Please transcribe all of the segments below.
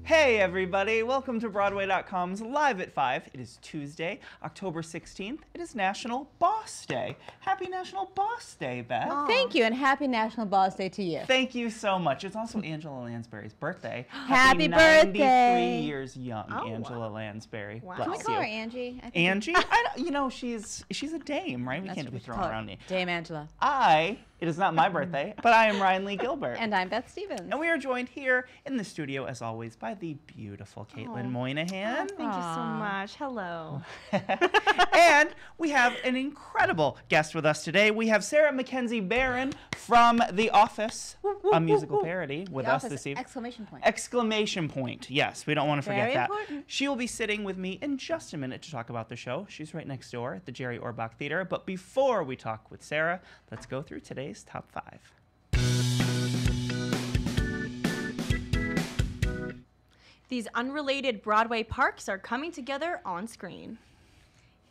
Hey everybody, welcome to Broadway.com's Live at 5. It is Tuesday, October 16th. It is National Boss Day. Happy National Boss Day, Beth. Aww. Thank you, and happy National Boss Day to you. Than's you so much. It's also Angela Lansbury's birthday. Happy birthday. 93 years young, Angela Lansbury. Wow. Can we call her Angie? Angie? You know, she's a dame, right? We can't be throwing around names. Dame Angela. It is not my birthday, but I am Ryan Lee Gilbert. And I'm Beth Stevens. And we are joined here in the studio, as always, by the beautiful Caitlin Moynihan. Thank you so much. Hello. And we have an incredible guest with us today. We have Sarah Mackenzie Barron from The Office, a musical parody, with us this evening. Exclamation point. Exclamation point. Yes, we don't want to forget that. Very important. She will be sitting with me in just a minute to talk about the show. She's right next door at the Jerry Orbach Theater. But before we talk with Sarah, let's go through today's top 5. These unrelated Broadway parks are coming together on screen.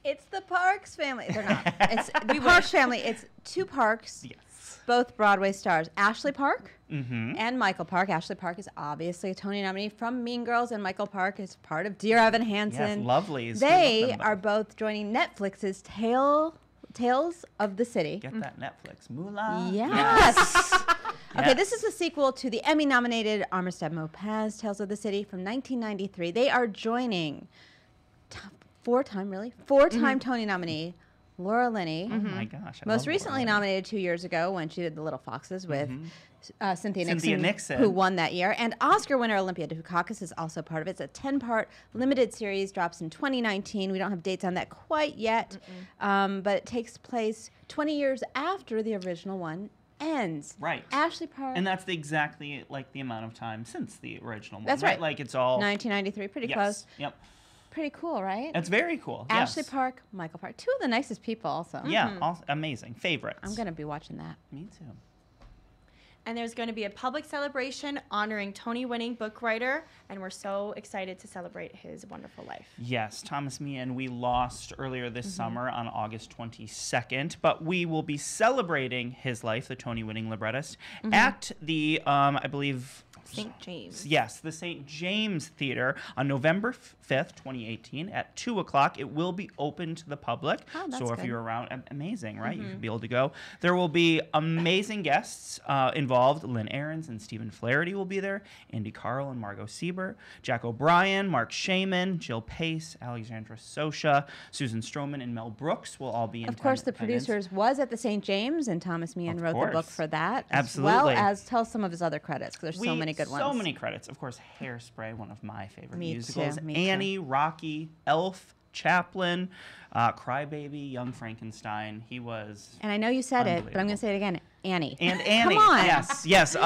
It's the Parks family. They're not. It's the Parks family. It's two parks. Yes. Both Broadway stars. Ashley Park Mm-hmm. and Michael Park. Ashley Park is obviously a Tony nominee from Mean Girls, and Michael Park is part of Dear Evan Hansen. Yes, lovelies. They are both joining Netflix's Tales of the City. Get that Netflix. Moolah. Yes. Okay, Yes. this is the sequel to the Emmy-nominated Armistead Maupin's Tales of the City from 1993. They are joining four-time Tony nominee Laura Linney. Oh my gosh. I Most love recently Laura Linney. nominated 2 years ago when she did The Little Foxes with Cynthia Nixon, who won that year. And Oscar winner Olympia Dukakis is also part of it. It's a 10-part limited series, drops in 2019. We don't have dates on that quite yet, but it takes place 20 years after the original one ends. Right. Ashley Park. And that's exactly like the amount of time since the original one. That's right. Like it's all 1993, pretty close. Yep. Pretty cool, right? It's very cool. Ashley yes. Park, Michael Park. Two of the nicest people also. Yeah, amazing. Favorites. I'm going to be watching that. Me too. And there's going to be a public celebration honoring Tony-winning book writer, and we're so excited to celebrate his wonderful life. Yes, Thomas Meehan we lost earlier this summer on August 22nd, but we will be celebrating his life, the Tony-winning librettist, at the, I believe... St. James. Yes, the St. James Theater on November 5th, 2018 at 2 o'clock. It will be open to the public. Oh, that's so if good. you're around, amazing, right? You should be able to go. There will be amazing guests involved. Lynn Ahrens and Stephen Flaherty will be there. Andy Carl and Margot Sieber. Jack O'Brien, Mark Shaman, Jill Pace, Alexandra Sosha, Susan Stroman, and Mel Brooks will all be in Of course, the attendance. producers was at the St. James, and Thomas Meehan wrote the book for that. Absolutely. As well as tell some of his other credits, because there's so many good ones. So many credits. Of course, Hairspray, one of my favorite Me musicals. too, me Annie, Rocky, Elf, Chaplin, Crybaby, Young Frankenstein. He was And I know you said it, but I'm going to say it again. Annie. And Annie. Come on. Yes.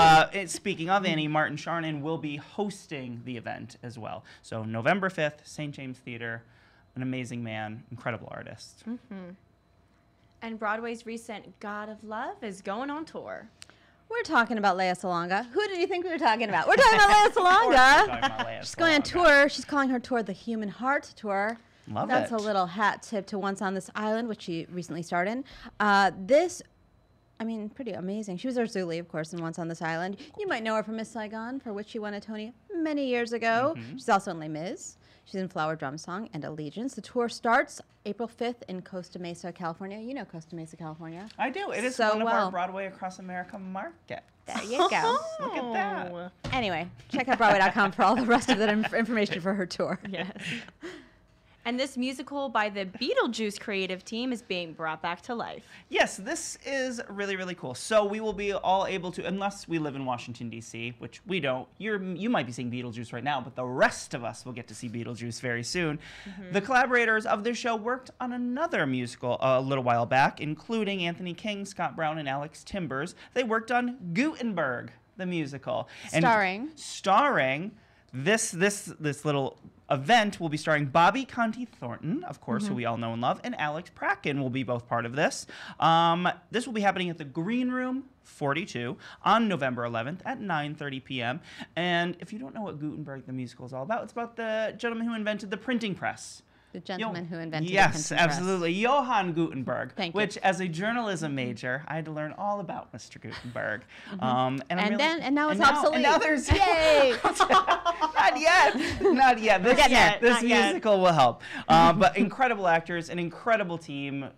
Speaking of Annie, Martin Charnin will be hosting the event as well. So November 5th, St. James Theater. An amazing man, incredible artist. And Broadway's recent God of Love is going on tour. We're talking about Leia Salonga. Who did you think we were talking about? We're talking about Leia Salonga. She's going on tour. She's calling her tour the Human Heart Tour. Love That's it. a little hat tip to Once on This Island, which she recently starred in. Pretty amazing. She was Urzuli, of course, in Once on This Island. You might know her from Miss Saigon, for which she won a Tony many years ago. She's also in Les Mis. She's in Flower Drum Song and Allegiance. The tour starts April 5th in Costa Mesa, California. You know Costa Mesa, California. I do. It is So one of well. our Broadway Across America markets. There you go. Look at that. Anyway, check out Broadway.com for all the rest of that information for her tour. Yes. And this musical by the Beetlejuice creative team is being brought back to life. Yes, this is really, really cool. So we will be all able to, unless we live in Washington, D.C., which we don't. You might be seeing Beetlejuice right now, but the rest of us will get to see Beetlejuice very soon. The collaborators of this show worked on another musical a little while back, including Anthony King, Scott Brown, and Alex Timbers. They worked on Gutenberg, the musical. Starring this little event will be starring Bobby Conte Thornton, of course, who we all know and love, and Alex Pracken will be both part of this. This will be happening at the Green Room 42 on November 11th at 9:30 p.m. And if you don't know what Gutenberg the musical is all about, it's about the gentleman who invented the printing press. The gentleman who invented the Yes, printing press. absolutely. Johann Gutenberg. Thank you. Which, as a journalism major, I had to learn all about Mr. Gutenberg. And now it's obsolete. And now there's Yay! not yet. Not yet. This musical will help. But incredible actors, an incredible team,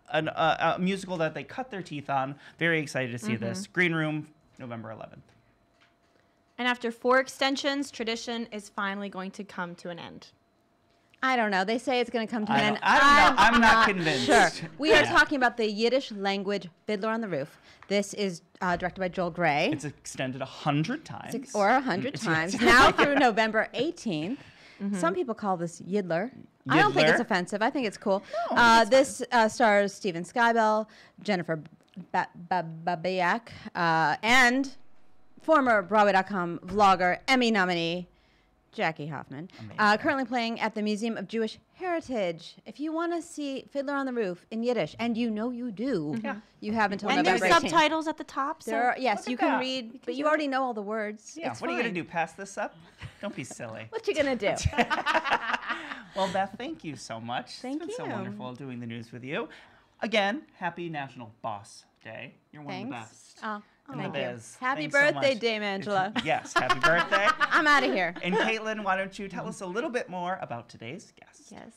a musical that they cut their teeth on. Very excited to see this. Green Room, November 11th. And after 4 extensions, tradition is finally going to come to an end. I don't know. They say it's going to come to an end. I don't know. I'm not convinced. Sure. We are talking about the Yiddish language Fiddler on the Roof. This is directed by Joel Gray. It's extended 100 times. Or 100 times. Now through November 18th. Some people call this Yidler. I don't think it's offensive. I think it's cool. No, this stars Steven Skybell, Jennifer Babiak, and former Broadway.com vlogger, Emmy nominee, Jackie Hoffman, currently playing at the Museum of Jewish Heritage. If you want to see Fiddler on the Roof in Yiddish, and you know you do, you have until And November there's 18th. subtitles at the top. There are, yes, Look you at can that. read, but you already know all the words. Yeah, It's what are you going fine. to do? Pass this up? Don't be silly. What you going to do? Well, Beth, thank you so much. Thank It's been you. so wonderful doing the news with you. Again, happy National Boss Day. You're one of the Thanks. best. Oh, in the thank you. biz. Happy Thanks so birthday, much. Dame Angela. Yes, happy birthday. I'm out of here. And Caitlin, why don't you tell us a little bit more about today's guest? Yes.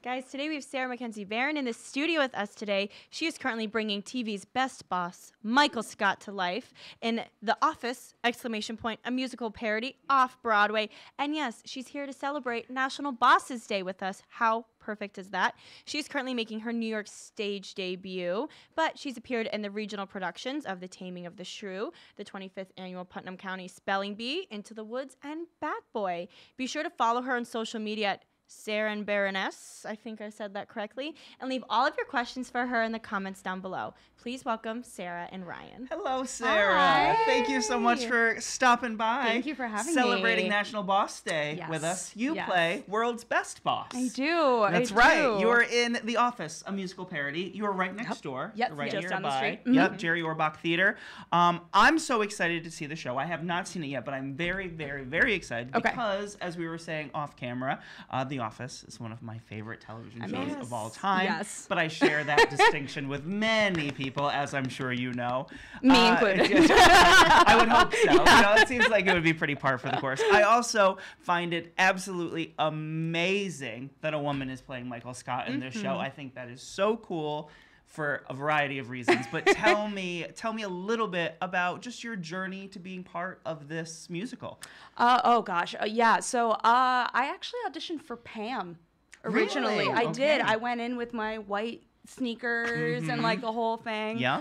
Guys, today we have Sarah Mackenzie Barron in the studio with us today. She is currently bringing TV's best boss, Michael Scott, to life in The Office, ! A musical parody off Broadway. And yes, she's here to celebrate National Bosses Day with us. How perfect is that? She's currently making her New York stage debut, but she's appeared in the regional productions of The Taming of the Shrew, the 25th Annual Putnam County Spelling Bee, Into the Woods, and Bat Boy. Be sure to follow her on social media at Sarah and Baroness, I think I said that correctly, and leave all of your questions for her in the comments down below. Please welcome Sarah and Ryan. Hello, Sarah. Hi. Thank you so much for stopping by. Thank you for having Celebrating me. National Boss Day Yes. with us. You Yes. play World's Best Boss. I do. That's right. You're in The Office, a musical parody. You are right next door. Yep, You're right just down the nearby. street. Yep, Jerry Orbach Theater. I'm so excited to see the show. I have not seen it yet, but I'm very, very, very excited because, as we were saying off camera, The Office is one of my favorite television shows of all time. Yes. But I share that distinction with many people, as I'm sure you know. Me included. I would hope so. You know, it seems like it would be pretty par for the course. I also find it absolutely amazing that a woman is playing Michael Scott in this show. I think that is so cool for a variety of reasons. But tell me a little bit about just your journey to being part of this musical. Oh gosh, yeah. So I actually auditioned for Pam originally. Really? I Okay. did. I went in with my white sneakers and like the whole thing. Yeah.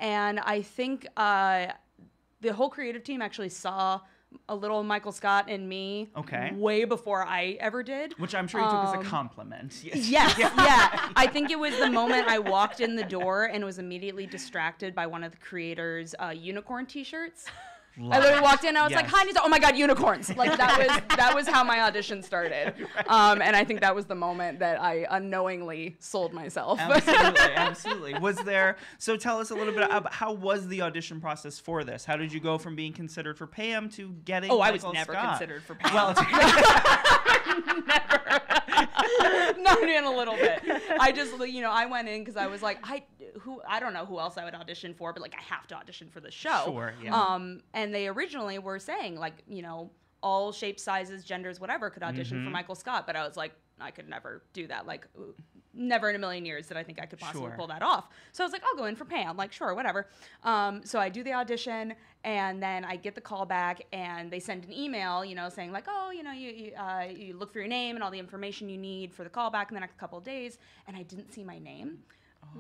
And I think the whole creative team actually saw a little Michael Scott in me way before I ever did. Which I'm sure you took as a compliment. Yes, yeah. I think it was the moment I walked in the door and was immediately distracted by one of the creators' unicorn t-shirts. I literally walked in and I was like, hi, Nisa. Oh my God, unicorns. Like that was how my audition started. And I think that was the moment that I unknowingly sold myself. Absolutely. So tell us a little bit about how was the audition process for this? How did you go from being considered for Pam to getting I was Michael never Scott? considered for Pam. Well, Never. Not even a little bit. I just, I went in because I was like, I don't know who else I would audition for, but like I have to audition for the show. Sure, yeah. And they originally were saying like, all shapes, sizes, genders, whatever could audition for Michael Scott, but I was like, I could never do that. Like, never in a million years did I think I could possibly pull that off. So I was like, I'll go in for Pam. Like, sure, whatever. So I do the audition, and then I get the call back, and they send an email, saying like, oh, you look for your name and all the information you need for the callback in the next couple of days, and I didn't see my name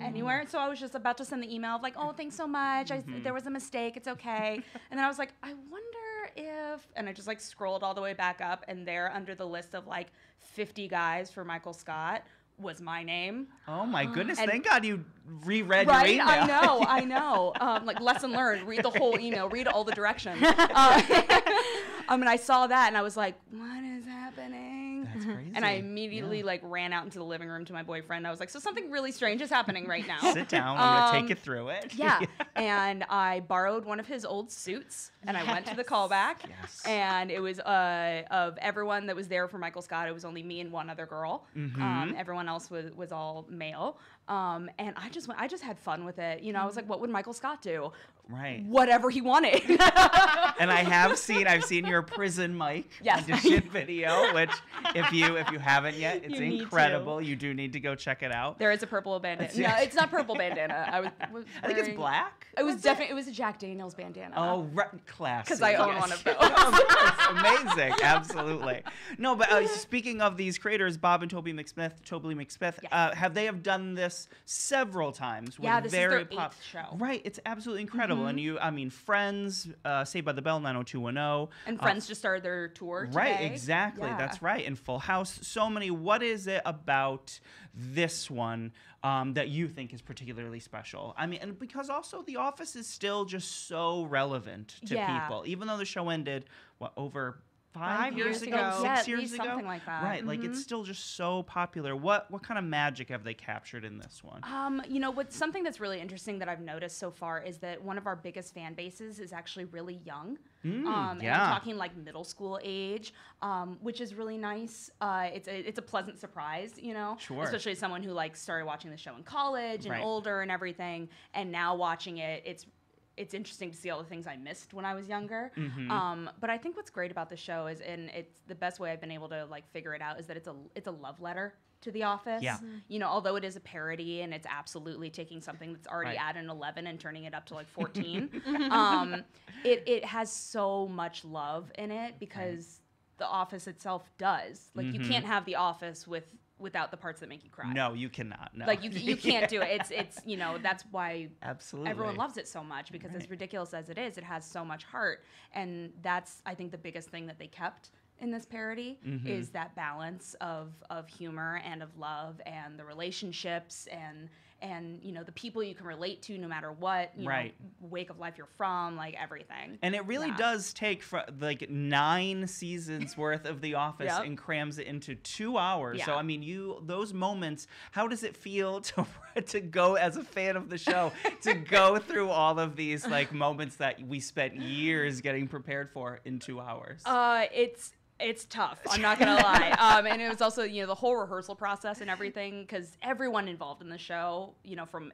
anywhere. So I was just about to send the email of like, oh, thanks so much. There was a mistake. It's okay. And then I was like, I wonder if, and I just like scrolled all the way back up, and there under the list of like 50 guys for Michael Scott was my name. Oh my goodness! Thank God you reread Right, your email. I know. Like lesson learned. Read the whole email. Read all the directions. And I saw that, and I was like, "What is happening?" That's crazy. And I immediately like ran out into the living room to my boyfriend. I was like, so something really strange is happening right now. Sit down. I'm going to take you through it. Yeah. And I borrowed one of his old suits and I went to the callback. Yes. And it was of everyone that was there for Michael Scott, it was only me and one other girl. Everyone else was all male. And I just had fun with it. You know, I was like, what would Michael Scott do? Right. Whatever he wanted. And I've seen your prison mic audition video, which if you haven't yet, it's incredible. You do need to go check it out. There is a purple bandana. No, it's not purple bandana. I think it's black. It was definitely, it was a Jack Daniels bandana. Oh, classic. Because I own one of those. Amazing. Absolutely. No, but speaking of these creators, Bob and Toby McSmith, have they done this several times? Yeah, this is their 8th show. Right. It's absolutely incredible. And Friends, Saved by the Bell, 90210. And Friends just started their tour today. Right, exactly. Yeah. That's right. And Full House. So many. What is it about this one that you think is particularly special? I mean, and because also The Office is still just so relevant to people. Even though the show ended, over 5 years ago? 6 years ago? Something like that. Right, like it's still just so popular. What kind of magic have they captured in this one? Something that's really interesting that I've noticed so far is that one of our biggest fan bases is actually really young. And I'm talking like middle school age, which is really nice. It's a pleasant surprise, you know? Sure. Especially as someone who like started watching the show in college and older and everything, and now watching it, it's interesting to see all the things I missed when I was younger. But I think what's great about the show is, and it's the best way I've been able to like figure it out, is that it's a love letter to The Office. Yeah. You know, although it is a parody and it's absolutely taking something that's already at an 11 and turning it up to like 14, it has so much love in it because The Office itself does. Like you can't have The Office without the parts that make you cry. No, you cannot. No. Like you can't do it. It's you know, that's why absolutely everyone loves it so much, because as ridiculous as it is, it has so much heart. And that's, I think, the biggest thing that they kept in this parody is that balance of humor and of love and the relationships and you know, the people you can relate to no matter what you know, wake of life you're from, like everything. And it really does take like 9 seasons worth of The Office and crams it into 2 hours. So I mean, those moments, how does it feel to go as a fan of the show to go through all of these like moments that we spent years getting prepared for in 2 hours? It's tough. I'm not gonna lie. And it was also, you know, the whole rehearsal process and everything, because everyone involved in the show, you know, from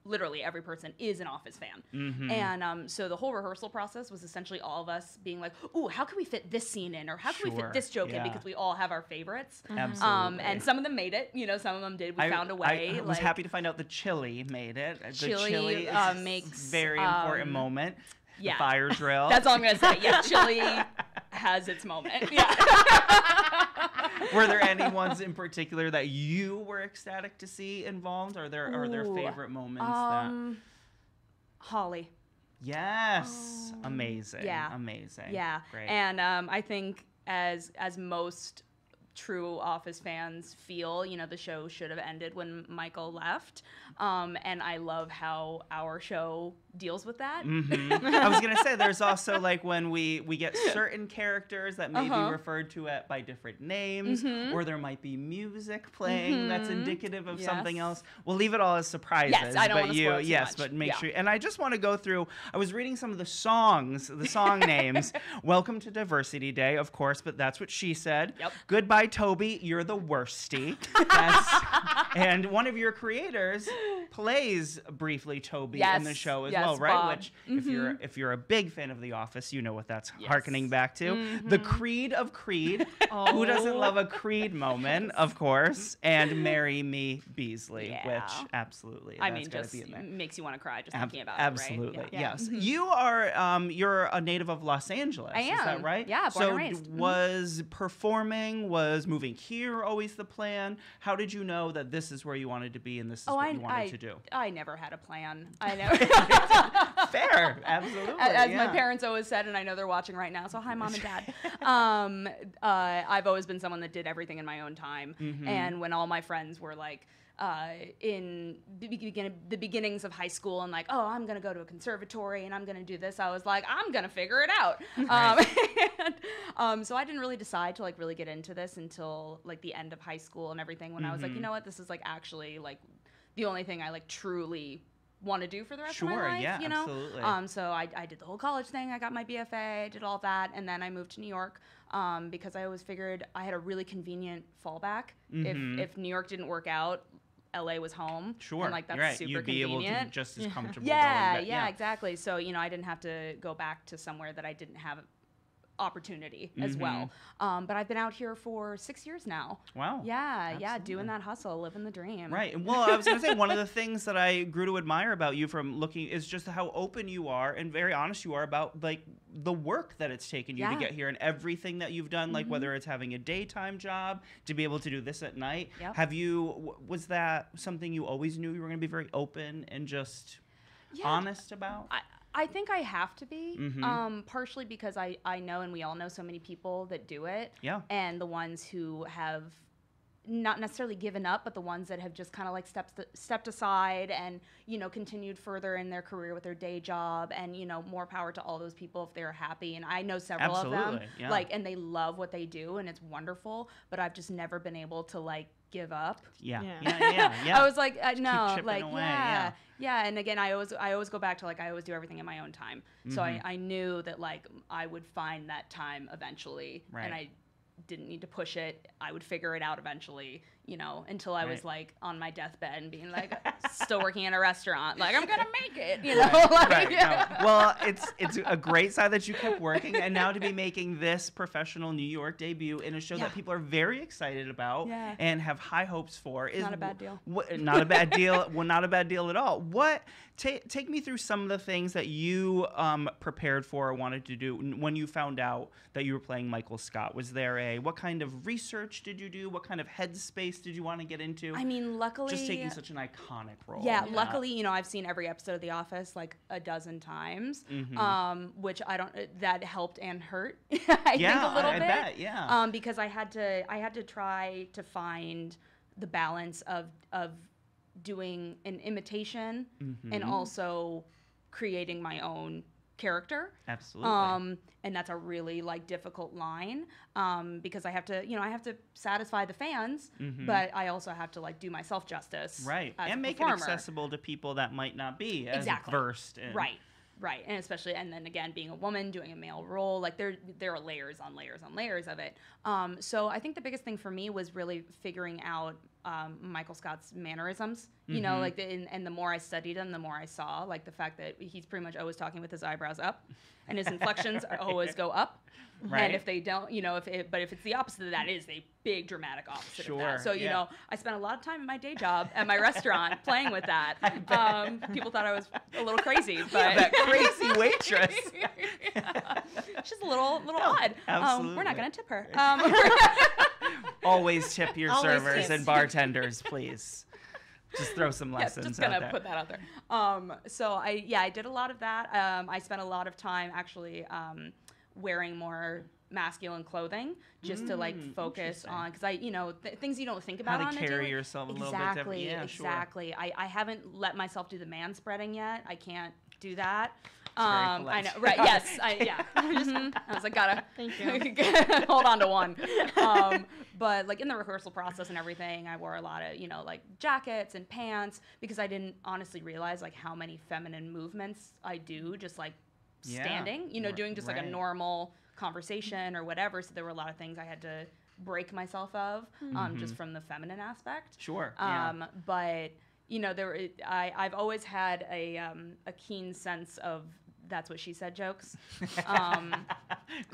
literally every person is an Office fan. And so the whole rehearsal process was essentially all of us being like, "Ooh, how can we fit this scene in, or how can we fit this joke in?" Because we all have our favorites. Absolutely. And some of them made it. You know, some of them did. We found a way. I was happy to find out the chili made it. Chili makes very important moment. Yeah. The fire drill. That's all I'm gonna say. Yeah, chili has its moment. Yeah. Were there any ones in particular that you were ecstatic to see involved? Are there favorite moments that Holly? Yes. Amazing. Yeah. Amazing. Yeah. Great. And I think as most true Office fans feel, you know, the show should have ended when Michael left. And I love how our show deals with that. I was going to say, there's also like when we get certain characters that may be referred to by different names, or there might be music playing that's indicative of something else. We'll leave it all as surprises. Yes, I don't want to spoil too much. But make sure. And I just want to go through, I was reading some of the song names. Welcome to Diversity Day, of course, but that's what she said. Yep. Goodbye, Toby, you're the worsty. And one of your creators plays briefly Toby in the show as well, right? Bob. Which, if you're a big fan of The Office, you know what that's hearkening back to. The Creed of Creed. Who doesn't love a Creed moment, of course? And Marry Me Beasley, which absolutely, I mean, just makes you want to cry just thinking about absolutely, it, right? Yes. You are you're a native of Los Angeles. I am. Is that right? Yeah, born and raised. Was moving here always the plan? How did you know that this is where you wanted to be and this is what you wanted to do? I never had a plan. I never. Fair, absolutely. As my parents always said, and I know they're watching right now, so hi, Mom and Dad. I've always been someone that did everything in my own time. And when all my friends were like, in the beginnings of high school and like, oh, I'm going to go to a conservatory and I'm going to do this. I was like, I'm going to figure it out. So I didn't really decide to like really get into this until like the end of high school and everything, when I was like, you know what, this is like actually like the only thing I like truly want to do for the rest of my life, yeah, you know? Absolutely. So I did the whole college thing. I got my BFA, I did all that, and then I moved to New York because I always figured I had a really convenient fallback. If New York didn't work out, LA was home. Sure. And like that's right. super You'd be convenient. able to just as comfortable. Yeah, exactly. So, you know, I didn't have to go back to somewhere that I didn't have opportunity as well. But I've been out here for 6 years now. Wow. Yeah, doing that hustle, living the dream. Right. Well, I was going to say, one of the things that I grew to admire about you from looking is just how open you are and very honest you are about like the work that it's taken you to get here and everything that you've done, like whether it's having a daytime job to be able to do this at night. Yep. Have you, was that something you always knew you were going to be very open and just honest about? I think I have to be, partially because I know, and we all know so many people that do it. Yeah. And the ones who have not necessarily given up, but the ones that have just kind of like stepped aside and, you know, continued further in their career with their day job, and, you know, more power to all those people if they're happy. And I know several of them, like, and they love what they do and it's wonderful, but I've just never been able to like give up. Yeah. I was like, no, keep like, chipping away, yeah. And again, I always go back to like, I always do everything in my own time. So I knew that like I would find that time eventually, and I didn't need to push it. I would figure it out eventually, you know, until I was like on my deathbed and being like, still working in a restaurant, like I'm gonna make it, you know. No. Well, it's a great sign that you kept working, and now to be making this professional New York debut in a show that people are very excited about and have high hopes for is not a bad deal. Not a bad deal. Well, not a bad deal at all. What? Take me through some of the things that you prepared for or wanted to do when you found out that you were playing Michael Scott. Was there what kind of research did you do? What kind of headspace did you want to get into? I mean, luckily, just taking such an iconic role. Yeah, luckily, you know, I've seen every episode of The Office like a dozen times, which that helped and hurt. I think a little bit. I bet, because I had to try to find the balance of doing an imitation and also creating my own character. Absolutely. And that's a really like difficult line because I have to satisfy the fans, but I also have to like do myself justice. Right. As and a make performer. it accessible to people that might not be as Exactly. versed in. Right. And especially, and then again, being a woman doing a male role, like there are layers on layers on layers of it. So I think the biggest thing for me was really figuring out Michael Scott's mannerisms, you know, like and the more I studied him, the more I saw like the fact that he's pretty much always talking with his eyebrows up, and his inflections always go up. Right. And if they don't, you know, if it's the opposite of that, is a big dramatic opposite of that. So, you know, I spent a lot of time at my day job at my restaurant playing with that. People thought I was a little crazy, but that crazy waitress. She's a little odd. Absolutely. We're not going to tip her. Always tip your Always servers tip. and bartenders, please. Just throw some lessons just out gonna there. put that out there. So I did a lot of that. I spent a lot of time actually wearing more masculine clothing just to like focus on, because things you don't think about How to on carry a daily. yourself a little bit different. Yeah, Exactly. I haven't let myself do the man spreading yet. I can't do that. very I polite. know, right? Yes, I was like, gotta hold on to one. But like in the rehearsal process and everything, I wore a lot of like jackets and pants because I didn't honestly realize like how many feminine movements I do just like standing, doing just like a normal conversation or whatever. So there were a lot of things I had to break myself of just from the feminine aspect. Sure. But I've always had a keen sense of that's what she said jokes. Great.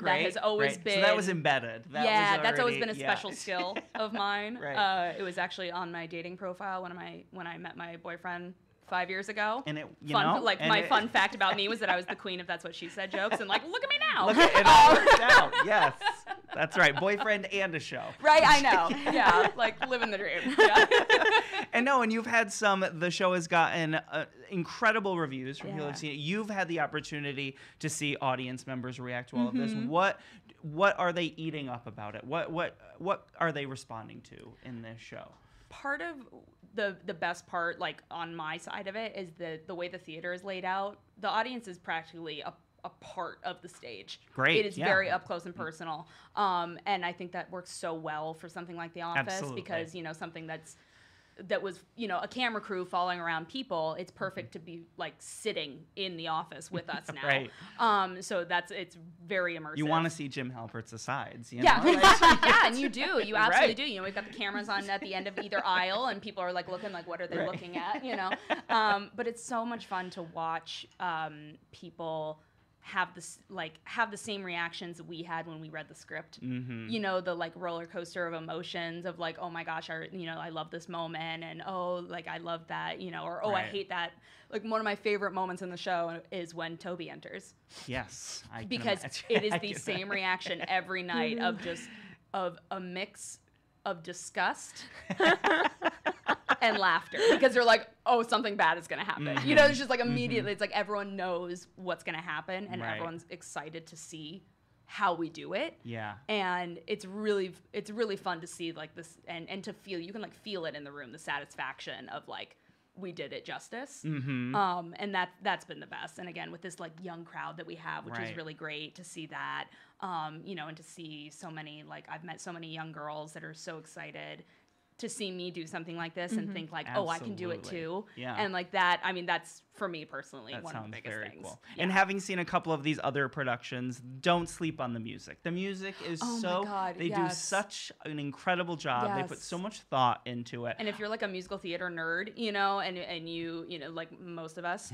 That has always been. So that was embedded. That's always been a special skill of mine. Right. It was actually on my dating profile when I met my boyfriend 5 years ago. And it, fun fact about me was that I was the queen of that's what she said jokes, and like, look at me now. Look at it all worked out. Yes. That's right. Boyfriend and a show. Right, I know. Yeah, like living the dream. Yeah. And you've had the show has gotten incredible reviews from people who've seen it. You've had the opportunity to see audience members react to all of this. What are they eating up about it? What are they responding to in this show? part of the best part, like on my side of it, is the way the theater is laid out. The audience is practically a part of the stage. Great. It is very up close and personal. And I think that works so well for something like The Office. Absolutely. Because, something that was, a camera crew following around people, it's perfect to be like sitting in the office with us now. Right. So it's very immersive. You want to see Jim Halpert's asides, Yeah. know? Yeah, and you do. You absolutely Right. do. We've got the cameras on at the end of either aisle, and people are like looking like, what are they looking at, But it's so much fun to watch people have the same reactions we had when we read the script. Mm-hmm. The like roller coaster of emotions of like, oh my gosh, I love this moment, and oh, like I love that, or oh, I hate that. Like one of my favorite moments in the show is when Toby enters. Yes, because it is the same reaction every night of a mix of disgust and laughter, because they're like, oh, something bad is going to happen. Mm-hmm. It's just like immediately, it's like everyone knows what's going to happen, and everyone's excited to see how we do it. Yeah. And it's really fun to see like this and to feel, you can like feel it in the room, the satisfaction of like, we did it justice. Mm-hmm. And that's been the best. And again, with this like young crowd that we have, which is really great to see that, and to see so many, like I've met so many young girls that are so excited to see me do something like this and think like, oh, I can do it too. Yeah. And like that, I mean, that's for me personally that one of the biggest very things. Cool. Yeah. And having seen a couple of these other productions, don't sleep on the music. The music is they do such an incredible job. They put so much thought into it. And if you're like a musical theater nerd, and you like most of us,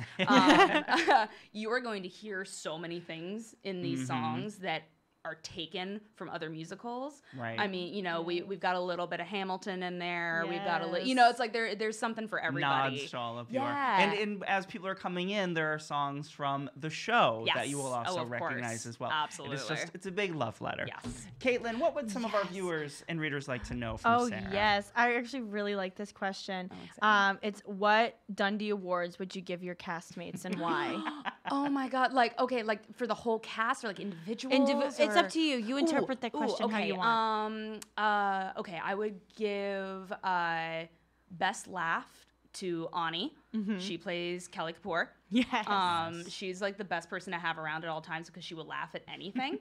you are going to hear so many things in these songs that are taken from other musicals. Right. I mean, we've got a little bit of Hamilton in there. Yes. We've got it's like there's something for everybody. Nods to all of your. Yeah. And as people are coming in, there are songs from the show that you will also of recognize course. as well. Absolutely. It's a big love letter. Yes. Caitlin, what would some of our viewers and readers like to know from Sarah? Oh, yes. I actually really like this question. Oh, it's what Dundee Awards would you give your castmates and why? Oh my God. Like, okay, like for the whole cast or like individuals? It's up to you. You interpret that question how you want. Okay, I would give best laugh to Ani. Mm-hmm. She plays Kelly Kapoor. Yes. She's like the best person to have around at all times because she will laugh at anything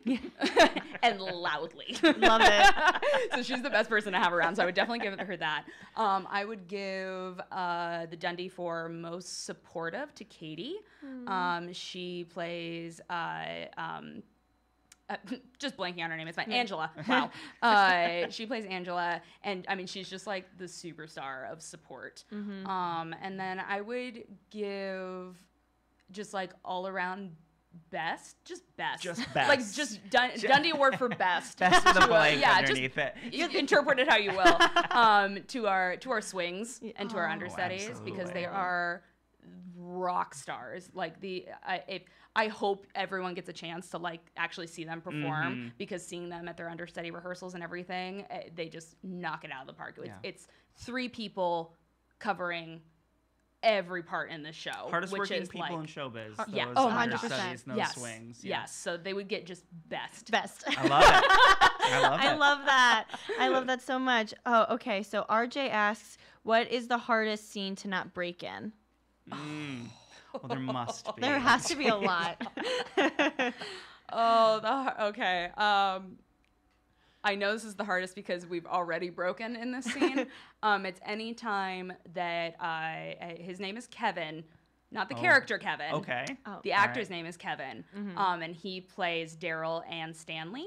and loudly. Love it. So she's the best person to have around. So I would definitely give her that. I would give the Dundee for most supportive to Katie. She plays just blanking on her name. It's fine. Angela. Wow. She plays Angela, and I mean, she's just like the superstar of support. And then I would give just like all around best. Like just Dundee Award for best. Best with a blank underneath it. You interpret it how you will. To our swings and to our understudies, because they are rock stars. Like I hope everyone gets a chance to like actually see them perform, because seeing them at their understudy rehearsals and everything, they just knock it out of the park. It's 3 people covering every part in the show. Hardest which working is people like, in showbiz. Yeah. Those 100%. understudies, no swings. Yeah. Yes. So they would get just best. I love it. I love that. I love that so much. Oh, okay. So RJ asks, what is the hardest scene to not break in? Well, there must be. There has to be a lot. Okay. I know this is the hardest because we've already broken in this scene. It's any time that his name is Kevin, not the character Kevin. Okay. The actor's name is Kevin, and he plays Daryl and Stanley.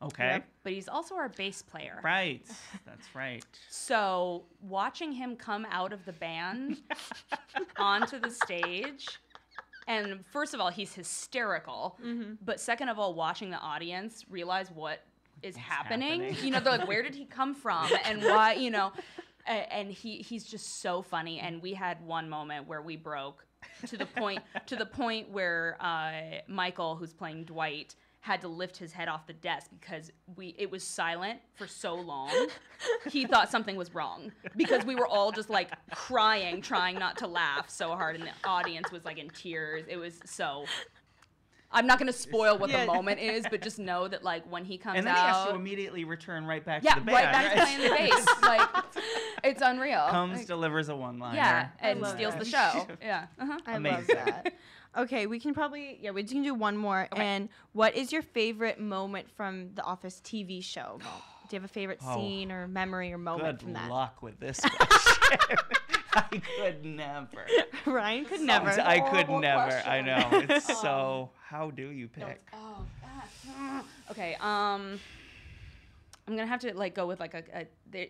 Okay. Yep. But he's also our bass player. Right. That's right. So watching him come out of the band onto the stage, and first of all, he's hysterical. But second of all, watching the audience realize what is happening. They're like, where did he come from? And why, and he's just so funny. And we had one moment where we broke to the point where Michael, who's playing Dwight, had to lift his head off the desk because it was silent for so long. He thought something was wrong because we were all just like crying, trying not to laugh so hard, and the audience was like in tears. It was so I'm not going to spoil what the moment is, but just know that like when he comes out. And then he has to immediately return right back to the band. Right back to playing the bass. Like, it's unreal. Comes, delivers a one-liner. Yeah, and steals the show. Yeah. I love that. Okay, we can can do one more. Okay. And what is your favorite moment from the Office TV show? Do you have a favorite scene or memory or moment from that? Good luck with this question. I could never. Ryan could never. I could never. Question. I know. It's so. How do you pick? Oh gosh. Okay. I'm gonna have to like go with like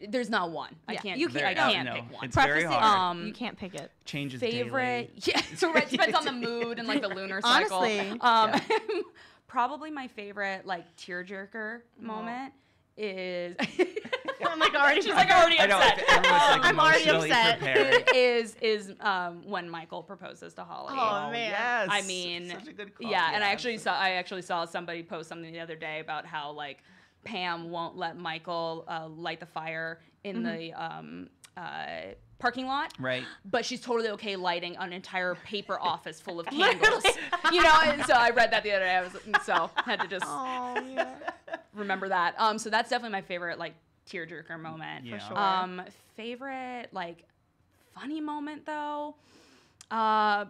there's not one. I can't. I can't pick one. It's very hard. You can't pick it. Changes favorite. daily. Yeah. So it depends on the mood and like the lunar cycle. Honestly. Probably my favorite like tearjerker moment is. I'm like already. She's like already upset. I'm already upset. Is when Michael proposes to Holly. Oh man. Yes. I mean, such a good call. Yeah, and I actually saw somebody post something the other day about how like Pam won't let Michael light the fire in the parking lot. Right. But she's totally okay lighting an entire paper office full of candles. You know, and so I read that the other day. Had to just remember that. So that's definitely my favorite like tearjerker moment. Yeah. For sure. Favorite like funny moment though. I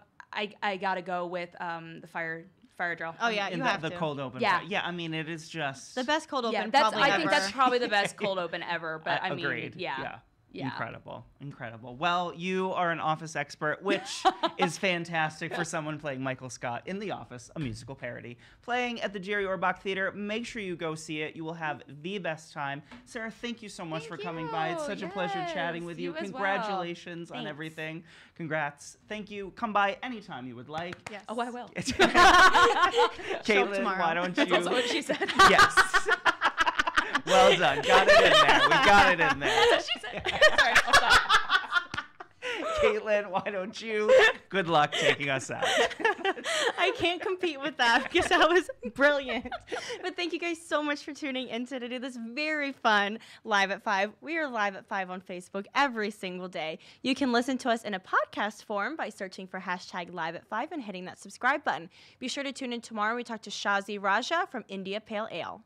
gotta go with the fire drill. Oh yeah, you have the to. cold open. Yeah. Yeah, I mean it is just The best cold open. I think that's probably the best cold open ever. But I mean, agreed. yeah. Incredible. Well, you are an Office expert, which is fantastic for someone playing Michael Scott in The Office, a musical parody. Playing at the Jerry Orbach Theater. Make sure you go see it. You will have the best time. Sarah, thank you so much for coming by. It's such a pleasure chatting with you. Congratulations on everything. Congrats. Thank you. Come by anytime you would like. Yes. Oh, I will. Caitlin, why don't you? That's also what she said. Yes. Well done. Got it in there. We got it in there. That's what she said. Sorry, I'll stop. Caitlin, why don't you? Good luck taking us out. I can't compete with that because that was brilliant. But thank you guys so much for tuning in today to this very fun Live at 5. We are Live at 5 on Facebook every single day. You can listen to us in a podcast form by searching for hashtag Live at 5 and hitting that subscribe button. Be sure to tune in tomorrow. We talk to Shazi Raja from India Pale Ale.